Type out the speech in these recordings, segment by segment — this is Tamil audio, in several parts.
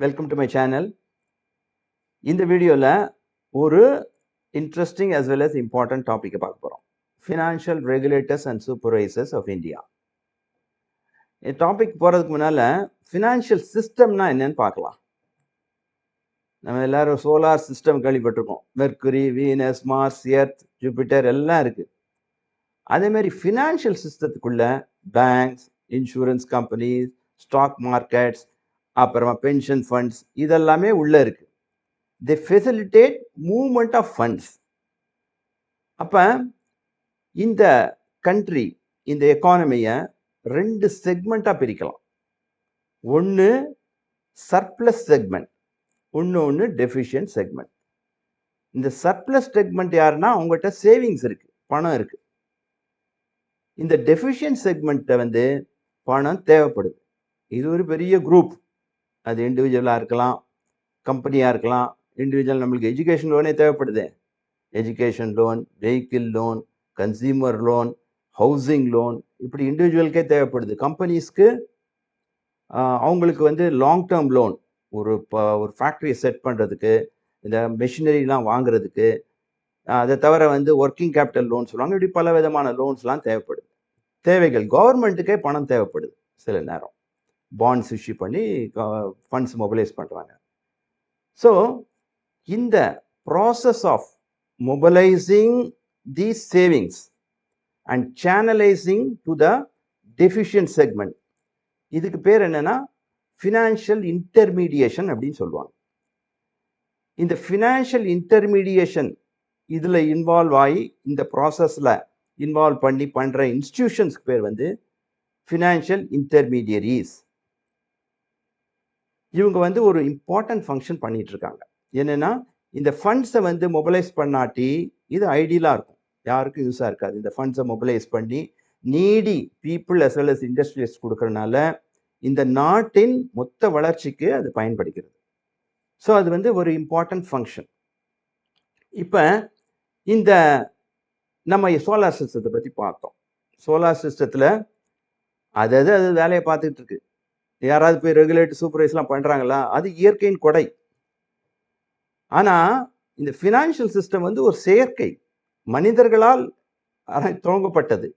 Welcome to my channel. இந்த வீடியோவில் ஒரு interesting as well as important டாப்பிக்கை பார்க்க போகிறோம். Financial regulators and supervisors of India. இந்த டாபிக் போகிறதுக்கு முன்னால் ஃபினான்ஷியல் சிஸ்டம்னா என்னன்னு பார்க்கலாம். நம்ம எல்லாரும் சோலார் சிஸ்டம் கேள்விப்பட்டிருக்கோம். Mercury, Venus, Mars, Earth, Jupiter எல்லாம் இருக்குது. அதேமாதிரி ஃபினான்ஷியல் சிஸ்டத்துக்குள்ள banks, insurance companies, stock markets, அப்புறமா பென்ஷன் ஃபண்ட்ஸ் இதெல்லாமே உள்ளே இருக்குது. they facilitate movement of funds. அப்போ இந்த கண்ட்ரி, இந்த எக்கானமியை ரெண்டு செக்மெண்ட்டாக பிரிக்கலாம். ஒன்று சர்ப்ளஸ் செக்மெண்ட், ஒன்று டெஃபிஷியன்ட் செக்மெண்ட். இந்த சர்ப்ளஸ் செக்மெண்ட் யாருன்னா அவங்ககிட்ட சேவிங்ஸ் இருக்குது, பணம் இருக்குது. இந்த டெஃபிஷியன்ட் செக்மெண்ட்டை பணம் தேவைப்படுது. இது ஒரு பெரிய குரூப். அது இண்டிவிஜுவலாக இருக்கலாம், கம்பெனியாக இருக்கலாம். இண்டிவிஜுவல் நம்மளுக்கு எஜுகேஷன் லோனே தேவைப்படுது. Education loan, vehicle loan, consumer loan, housing loan, இப்படி இண்டிவிஜுவலுக்கே தேவைப்படுது. கம்பெனிஸ்க்கு அவங்களுக்கு லாங் டேர்ம் லோன், ஒரு ஃபேக்ட்ரியை செட் பண்ணுறதுக்கு, இந்த மெஷினரிலாம் வாங்குறதுக்கு, அதை தவிர ஒர்க்கிங் கேபிட்டல் லோன் சொல்லுவாங்க. இப்படி பல விதமான லோன்ஸ்லாம் தேவைப்படுது. தேவைகள் கவர்மெண்ட்டுக்கே பணம் தேவைப்படுது. சில நேரம் பாண்ட்ஸ் இஷ்யூ பண்ணி ஃபண்ட்ஸ் மொபிலைஸ் பண்ணுறாங்க. ஸோ இந்த process of mobilising these savings and channelising to the deficient segment, இதுக்கு பேர் என்னன்னா ஃபினான்ஷியல் இன்டர்மீடியேஷன் அப்படின்னு சொல்லுவாங்க. இந்த ஃபினான்ஷியல் இன்டர்மீடியேஷன் இதில் இன்வால்வ் ஆகி இந்த ப்ராசஸில் இன்வால்வ் பண்ணி பண்ணுற இன்ஸ்டிடியூஷன்ஸ்க்கு பேர் ஃபினான்ஷியல் இன்டர்மீடியரிஸ். இவங்க ஒரு இம்பார்ட்டன்ட் ஃபங்க்ஷன் பண்ணிட்டு இருக்காங்க. என்னன்னா இந்த ஃபண்ட்ஸை மொபிலைஸ் பண்ணாட்டி இது ஐடியலாக இருக்கும், யாருக்கும் யூஸாக இருக்காது. இந்த ஃபண்ட்ஸை மொபிலைஸ் பண்ணி needy people as well as industrialist கொடுக்கறதுனால இந்த நாட்டின் மொத்த வளர்ச்சிக்கு அது பயன்படுகிறது. ஸோ அது ஒரு இம்பார்ட்டன்ட் ஃபங்க்ஷன். இப்போ இந்த நம்ம சோலார் சிஸ்டத்தை பற்றி பார்த்தோம். சோலார் சிஸ்டத்தில் அது வேலையை பார்த்துக்கிட்டு இருக்கு. யாராவது போய் ரெகுலேட்டர் சூப்பர்வைஸ்லாம் பண்ணுறாங்களா? அது இயற்கையின் கொடை. ஆனால் இந்த ஃபினான்ஷியல் சிஸ்டம் ஒரு செயற்கை, மனிதர்களால் துவங்கப்பட்டது,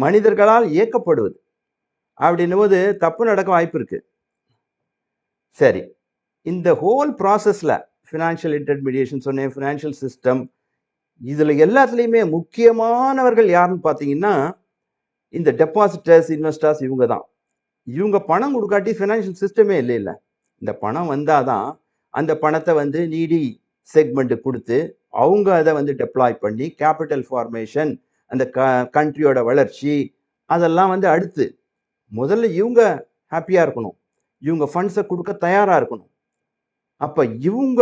மனிதர்களால் இயக்கப்படுவது. அப்படின்னும் போது தப்பு நடக்க வாய்ப்பு இருக்கு. சரி, இந்த ஹோல் ப்ராசஸில் ஃபினான்ஷியல் இன்டர்மீடியேஷன் சொன்னேன், ஃபினான்ஷியல் சிஸ்டம், இதில் எல்லாத்துலேயுமே முக்கியமானவர்கள் யாருன்னு பார்த்தீங்கன்னா இந்த டெபாசிட்டர்ஸ், இன்வெஸ்டர்ஸ், இவங்க தான். இவங்க பணம் கொடுக்காட்டி ஃபினான்ஷியல் சிஸ்டமே இல்லை. இந்த பணம் வந்தால் தான் அந்த பணத்தை நீடி செக்மெண்ட்டு கொடுத்து அவங்க அதை டெப்ளாய் பண்ணி கேபிட்டல் ஃபார்மேஷன், அந்த கண்ட்ரியோட வளர்ச்சி, அதெல்லாம் அடுத்து. முதல்ல இவங்க ஹாப்பியாக இருக்கணும், இவங்க ஃபண்ட்ஸை கொடுக்க தயாராக இருக்கணும். அப்போ இவங்க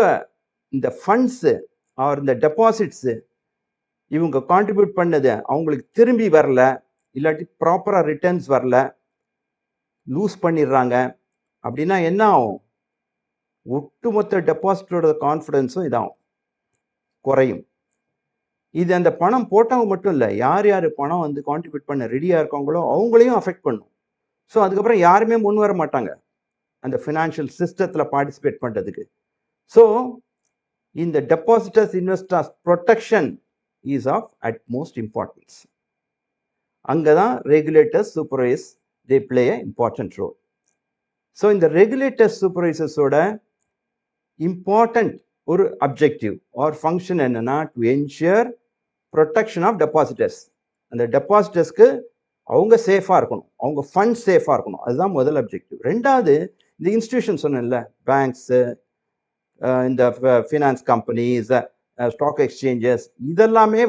இந்த ஃபண்ட்ஸு ஆர் இந்த டெபாசிட்ஸு இவங்க கான்ட்ரிபியூட் பண்ணது அவங்களுக்கு திரும்பி வரல, இல்லாட்டி ப்ராப்பராக ரிட்டர்ன்ஸ் வரல, லூஸ் பண்ணிடுறாங்க. அப்படின்னா என்ன ஆகும்? ஒட்டுமொத்த டெபாசிட்டோட கான்ஃபிடன்ஸும் இதாகும், குறையும். இது அந்த பணம் போட்டவங்க மட்டும் இல்லை, யார் யார் பணம் கான்ட்ரிபியூட் பண்ண ரெடியாக இருக்காங்களோ அவங்களையும் அஃபெக்ட் பண்ணும். ஸோ அதுக்கப்புறம் யாருமே முன் வர மாட்டாங்க அந்த ஃபினான்ஷியல் சிஸ்டத்தில் பார்ட்டிசிபேட் பண்ணுறதுக்கு. ஸோ இந்த depositors, investors protection is of utmost importance. அங்கே தான் regulators, supervise, they play an important role. So in the regulators, supervisors oda important ஒரு objective or function என்னன்னா to ensure protection of depositors. அந்த டெபாசிட்டர்ஸ்க்கு அவங்க சேஃபாக இருக்கணும், அவங்க ஃபண்ட் சேஃபாக இருக்கணும், அதுதான் முதல் அப்ஜெக்டிவ். ரெண்டாவது இந்த இன்ஸ்டிடியூஷன் சொன்னேன்ல, பேங்க்ஸு, இந்த ஃபினான்ஸ் கம்பெனிஸ், ஸ்டாக் எக்ஸ்சேஞ்சஸ், இதெல்லாமே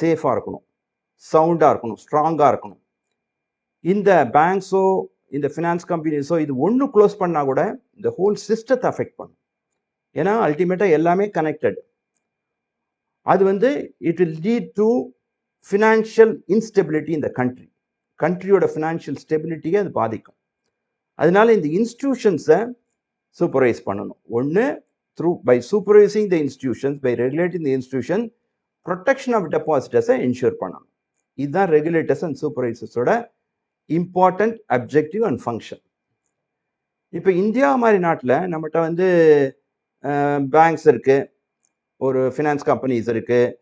சேஃபாக இருக்கணும், சவுண்டாக இருக்கணும், ஸ்ட்ராங்காக இருக்கணும். இந்த பேங்க்ஸோ இந்த ஃபினான்ஸ் கம்பெனிஸோ இது ஒன்று க்ளோஸ் பண்ணால் கூட இந்த ஹோல் சிஸ்டத்தை அஃபெக்ட் பண்ணும். ஏன்னா அல்டிமேட்டாக எல்லாமே கனெக்டட். அது it will lead to financial instability இந்த கண்ட்ரியோட ஃபினான்ஷியல் ஸ்டெபிலிட்டியை அது பாதிக்கும். அதனால இந்த இன்ஸ்டிடியூஷன்ஸை சூப்பர்வைஸ் பண்ணணும். ஒன்று by supervising the institutions, by regulating the institution, protection of டெபாசிட்டர்ஸை என்ஷூர் பண்ணணும். இதுதான் ரெகுலேட்டர்ஸ் அண்ட் சூப்பர்வைசர்ஸோட important objective and function. இப்போ இந்தியா மாதிரி நாட்டில் நம்மகிட்ட வந்து பேங்க்ஸ் இருக்குது, ஒரு ஃபினான்ஸ் கம்பெனிஸ் இருக்குது,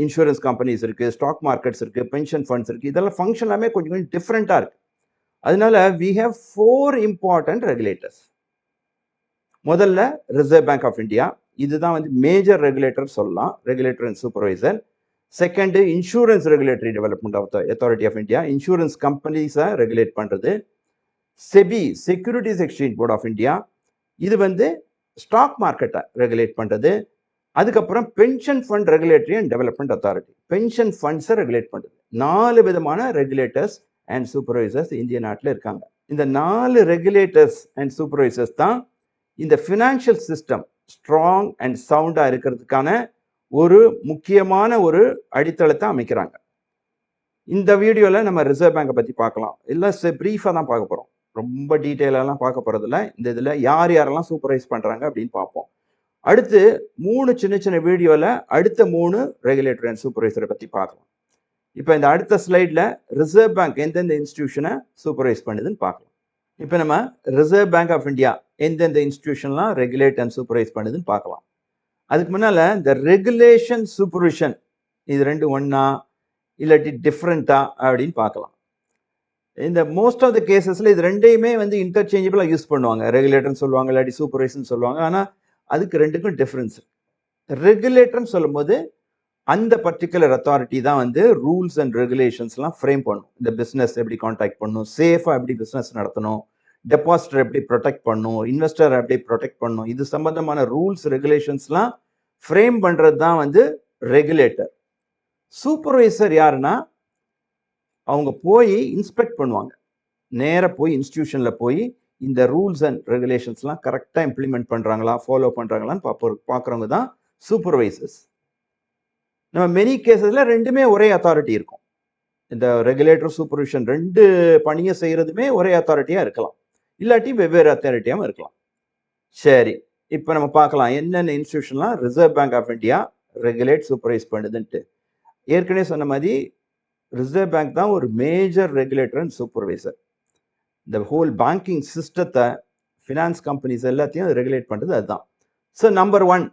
இன்சூரன்ஸ் கம்பெனிஸ் இருக்குது, ஸ்டாக் மார்க்கெட்ஸ் இருக்குது, பென்ஷன் ஃபண்ட்ஸ் இருக்குது. இதெல்லாம் ஃபங்க்ஷன் எல்லாமே கொஞ்சம் கொஞ்சம் டிஃப்ரெண்ட்டாக இருக்குது. அதனால வி ஹேவ் 4 இம்பார்ட்டன்ட் ரெகுலேட்டர்ஸ். முதல்ல ரிசர்வ் பேங்க் ஆஃப் இந்தியா, இதுதான் வந்து மேஜர் ரெகுலேட்டர் சொல்லலாம், regulator and supervisor. Second insurance regulatory development of the authority of India, insurance கம்பெனிஸை ரெகுலேட் பண்ணுறது. SEBI, Securities Exchange Board of India, இது வந்து ஸ்டாக் மார்க்கெட்டை ரெகுலேட் பண்ணுறது. அதுக்கப்புறம் pension fund regulatory and development authority, pension ஃபண்ட்ஸை ரெகுலேட் பண்ணுறது. 4 விதமான ரெகுலேட்டர்ஸ் அண்ட் சூப்பர்வைசர்ஸ் இந்திய நாட்டில் இருக்காங்க. இந்த 4 ரெகுலேட்டர்ஸ் அண்ட் சூப்பர்வைசர்ஸ் தான் இந்த ஃபினான்ஷியல் சிஸ்டம் ஸ்ட்ராங் அண்ட் சவுண்டாக இருக்கிறதுக்கான ஒரு முக்கியமான ஒரு அடித்தளத்தை அமைக்கிறாங்க. இந்த வீடியோவில் நம்ம ரிசர்வ் பேங்கை பற்றி பார்க்கலாம். எல்லாம் ப்ரீஃபாக தான் பார்க்க போகிறோம், ரொம்ப டீட்டெயிலெல்லாம் பார்க்க போகிறதில்ல. இந்த இதில் யார் யாரெல்லாம் சூப்பர்வைஸ் பண்ணுறாங்க அப்படின்னு பார்ப்போம். அடுத்து 3 சின்ன சின்ன வீடியோவில் அடுத்த 3 ரெகுலேட்டர் அண்ட் சூப்பர்வைசரை பற்றி பார்க்கலாம். இப்போ இந்த அடுத்த ஸ்லைடில் ரிசர்வ் பேங்க் எந்தெந்த இன்ஸ்டிடியூஷனை சூப்பர்வைஸ் பண்ணுதுன்னு பார்க்கலாம். இப்போ நம்ம ரிசர்வ் பேங்க் ஆஃப் இந்தியா எந்தெந்த இன்ஸ்டிடியூஷன்லாம் ரெகுலேட் அண்ட் சூப்பர்வைஸ் பண்ணுதுன்னு பார்க்கலாம். அதுக்கு முன்னால் இந்த ரெகுலேஷன் சூப்பர்விஷன் இது ரெண்டும் ஒன்றா இல்லாட்டி டிஃப்ரெண்ட்டா அப்படின்னு பார்க்கலாம். இந்த மோஸ்ட் ஆஃப் த கேசஸில் இது ரெண்டையுமே வந்து இன்டர்சேஞ்சபிளாக யூஸ் பண்ணுவாங்க. ரெகுலேட்டர்னு சொல்லுவாங்க, இல்லாட்டி சூப்பர்வைசர்னு சொல்லுவாங்க. ஆனால் அதுக்கு ரெண்டுக்கும் டிஃப்ரென்ஸ். ரெகுலேட்டர்னு சொல்லும்போது அந்த பர்டிகுலர் அத்தாரிட்டி தான் வந்து ரூல்ஸ் அண்ட் ரெகுலேஷன்ஸ்லாம் ஃப்ரேம் பண்ணும். இந்த பிஸ்னஸ் எப்படி கான்டாக்ட் பண்ணணும், சேஃபாக எப்படி பிஸ்னஸ் நடத்தணும், டெபாசிட்டர் எப்படி ப்ரொடெக்ட் பண்ணணும், இன்வெஸ்டர் எப்படி ப்ரொடெக்ட் பண்ணணும், இது சம்பந்தமான ரூல்ஸ் ரெகுலேஷன்ஸ்லாம் ஃப்ரேம் பண்ணுறது தான் வந்து ரெகுலேட்டர். சூப்பர்வைசர் யாருன்னா அவங்க போய் இன்ஸ்பெக்ட் பண்ணுவாங்க. நேராக போய் இன்ஸ்டிடியூஷனில் போய் இந்த ரூல்ஸ் அண்ட் ரெகுலேஷன்ஸ்லாம் கரெக்டாக இம்ப்ளிமெண்ட் பண்ணுறாங்களா, ஃபாலோ பண்ணுறாங்களான்னு பார்க்குறவங்க தான் சூப்பர்வைசர்ஸ். நம்ம மெனி கேஸஸில் ரெண்டுமே ஒரே அத்தாரிட்டி இருக்கும். இந்த ரெகுலேட்டர் சூப்பர்விஷன் 2 பணியை செய்கிறதுமே ஒரே அத்தாரிட்டியாக இருக்கலாம், இல்லாட்டி வெவ்வேறு அத்தாரிட்டியாகவும் இருக்கலாம். சரி, இப்போ நம்ம பார்க்கலாம் என்னென்ன இன்ஸ்டிடியூஷன்லாம் Reserve Bank of India regulate supervise பண்ணுதுன்ட்டு. ஏற்கனவே சொன்ன மாதிரி ரிசர்வ் பேங்க் தான் ஒரு மேஜர் ரெகுலேட்டர் அண்ட் சூப்பர்வைசர். இந்த ஹோல் பேங்கிங் சிஸ்டத்தை, ஃபினான்ஸ் கம்பெனிஸ் எல்லாத்தையும் ரெகுலேட் பண்ணுறது அதுதான். So number 1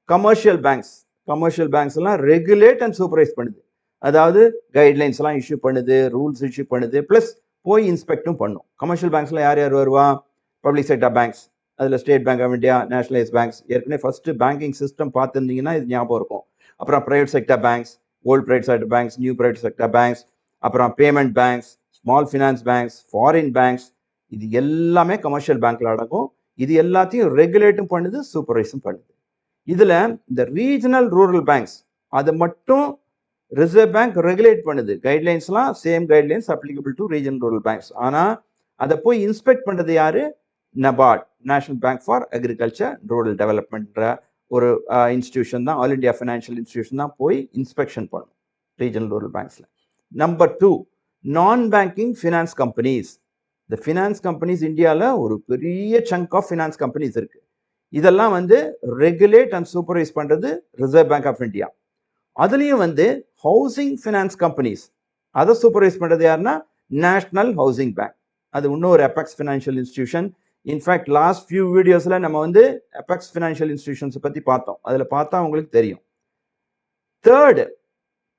commercial banks. Commercial banks எல்லாம் ரெகுலேட் அண்ட் சூப்பர்வைஸ் பண்ணுது. அதாவது கைட்லைன்ஸ் எல்லாம் இஷ்யூ பண்ணுது, ரூல்ஸ் இஷ்யூ பண்ணுது, ப்ளஸ் போய் இன்ஸ்பெக்டும் பண்ணும். கமர்ஷியல் பேங்க்ஸ்ல யார் யார் வருவா? பப்ளிக் செக்டர் பேங்க்ஸ், அதில் State Bank of India, nationalise banks. ஏற்கனவே ஃபர்ஸ்ட் பேங்கிங் சிஸ்டம் பார்த்துருந்தீங்கன்னா இது ஞாபகம் இருக்கும். அப்புறம் private sector banks, old private sector banks, new private sector banks, அப்புறம் payment banks, small finance banks, foreign banks, இது எல்லாமே கமர்ஷியல் பேங்க்ல அடங்கும். இது எல்லாத்தையும் ரெகுலேட்டும் பண்ணுது, சூப்பர்வைஸும் பண்ணுது. இதில் இந்த ரீஜனல் ரூரல் பேங்க்ஸ் அதை மட்டும் ரிசர்வ் பேங்க் ரெகுலேட் பண்ணுது. கைட்லைன்ஸ்லாம் same guidelines applicable to regional rural banks. ஆனால் அதை போய் இன்ஸ்பெக்ட் பண்ணுறது யாரு? NABARD, National Bank for Agriculture Rural டெவலப்மெண்ட்ன்ற ஒரு இன்ஸ்டிடியூஷன் தான், ஆல் இண்டியா ஃபினான்ஷியல் இன்ஸ்டிடியூஷன் தான் போய் இன்ஸ்பெக்ஷன் பண்ணும் ரீஜனல் ரூரல் பேங்க்ஸில். நம்பர் 2 நான் பேங்கிங் ஃபினான்ஸ் கம்பெனிஸ். இந்த ஃபினான்ஸ் கம்பெனிஸ் இந்தியாவில் ஒரு பெரிய சங்க் ஆஃப் ஃபினான்ஸ் கம்பெனிஸ் இருக்குது. இதெல்லாம் வந்து ரெகுலேட் அண்ட் சூப்பர்வைஸ் பண்ணுறது ரிசர்வ் பேங்க் ஆஃப் இந்தியா. அதுலேயும் வந்து ஹவுசிங் ஃபினான்ஸ் கம்பெனிஸ், அதை சூப்பர்வைஸ் பண்ணுறது யாருன்னா நேஷனல் ஹவுசிங் பேங்க். அது இன்னொரு apex financial institution. In fact last few வீடியோஸில் நம்ம வந்து அபெக்ஸ் ஃபினான்ஷியல் இன்ஸ்டிடியூஷன்ஸை பற்றி பார்த்தோம். அதில் பார்த்தா உங்களுக்கு தெரியும். தேர்டு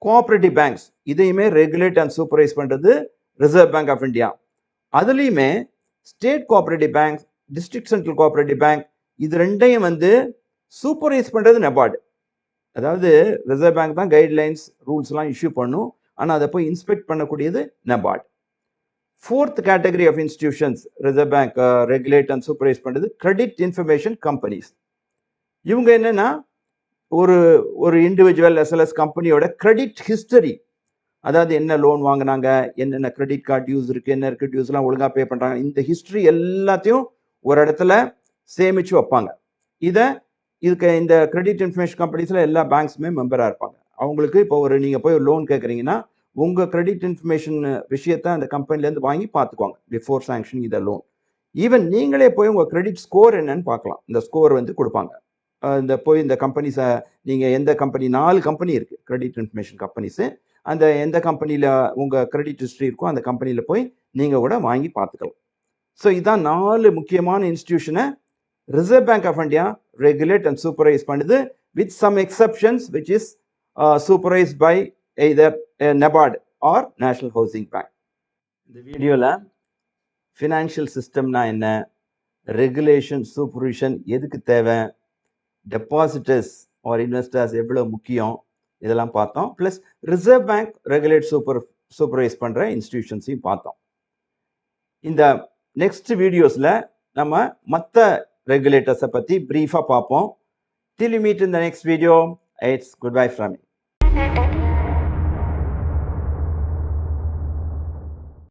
கோஆப்ரேட்டிவ் பேங்க்ஸ், இதையுமே ரெகுலேட் அண்ட் சூப்பர்வைஸ் பண்ணுறது ரிசர்வ் பேங்க் ஆஃப் இந்தியா. அதுலேயுமே state cooperative bank, district central cooperative bank, இது ரெண்டையும் வந்து சூப்பர்வைஸ் பண்ணுறது நபார்டு. அதாவது ரிசர்வ் பேங்க் தான் கைட்லைன்ஸ் ரூல்ஸ்லாம் இஷ்யூ பண்ணும், ஆனால் அதை போய் இன்ஸ்பெக்ட் பண்ணக்கூடியது NABARD. 4th category of institutions Reserve Bank regulate and supervise பண்ணுறது கிரெடிட் இன்ஃபர்மேஷன் கம்பெனிஸ். இவங்க என்னன்னா ஒரு இண்டிவிஜுவல் எஸ்எல்எஸ் கம்பெனியோட கிரெடிட் ஹிஸ்டரி, அதாவது என்ன லோன் வாங்கினாங்க, என்னென்ன கிரெடிட் கார்டு யூஸ் இருக்குது, என்ன கிரெடிட் யூஸ்லாம் ஒழுங்காக பே பண்ணுறாங்க, இந்த ஹிஸ்ட்ரி எல்லாத்தையும் ஒரு இடத்துல சேமித்து வைப்பாங்க. இதுக்கு இந்த கிரெடிட் இன்ஃபர்மேஷன் கம்பெனிஸில் எல்லா பேங்க்ஸுமே மெம்பராக இருப்பாங்க. அவங்களுக்கு இப்போ நீங்கள் போய் ஒரு லோன் கேட்குறீங்கன்னா உங்கள் கிரெடிட் இன்ஃபர்மேஷன் விஷயத்தை அந்த கம்பெனிலேருந்து வாங்கி பார்த்துக்குவாங்க பிஃபோர் சாங்ஷனிங் த லோன். ஈவன் நீங்களே போய் உங்கள் கிரெடிட் ஸ்கோர் என்னன்னு பார்க்கலாம். இந்த ஸ்கோர் வந்து கொடுப்பாங்க. இந்த கம்பெனிஸை நீங்கள் எந்த கம்பெனி, 4 கம்பெனி இருக்குது கிரெடிட் இன்ஃபர்மேஷன் கம்பெனிஸு. அந்த எந்த கம்பெனியில் உங்கள் கிரெடிட் ஹிஸ்ட்ரி இருக்கோ அந்த கம்பெனியில் போய் நீங்கள் கூட வாங்கி பார்த்துக்கலாம். ஸோ இதான் 4 முக்கியமான இன்ஸ்டிடியூஷனை Reserve Bank of India regulate and supervise பண்ணுது, with some exceptions which is supervised by either NABARD or National Housing Bank. இந்த வீடியோவில் ஃபினான்ஷியல் சிஸ்டம்னா என்ன, ரெகுலேஷன் சூப்பர்விஷன் எதுக்கு தேவை, டெபாசிட்டர்ஸ் ஆர் இன்வெஸ்டர்ஸ் எவ்வளோ முக்கியம், இதெல்லாம் பார்த்தோம். Plus reserve Bank regulate supervise பண்ணுற இன்ஸ்டிடியூஷன்ஸையும் பார்த்தோம். இந்த நெக்ஸ்ட் வீடியோஸில் நம்ம மற்ற ரெகுலேட்டர்ஸை பற்றி ப்ரீஃபாக பார்ப்போம். Till you meet in the next video, it's goodbye from me.